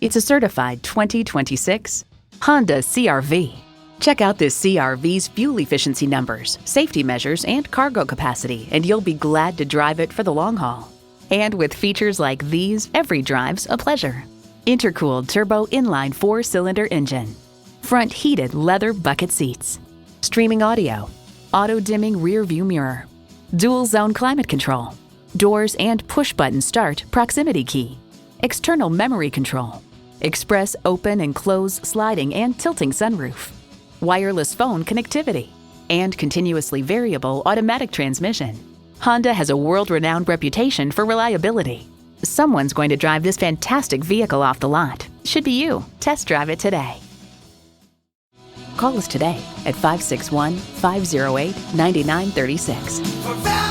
It's a certified 2026 Honda CR-V. Check out this CR-V's fuel efficiency numbers, safety measures, and cargo capacity, and you'll be glad to drive it for the long haul. And with features like these, every drive's a pleasure. Intercooled turbo inline 4-cylinder engine, front heated leather bucket seats, streaming audio, auto-dimming rear view mirror, dual zone climate control, doors and push-button start proximity key, external memory control, express open and close sliding and tilting sunroof, wireless phone connectivity, and continuously variable automatic transmission. Honda has a world-renowned reputation for reliability. Someone's going to drive this fantastic vehicle off the lot. Should be you. Test drive it today. Call us today at 561-508-9936.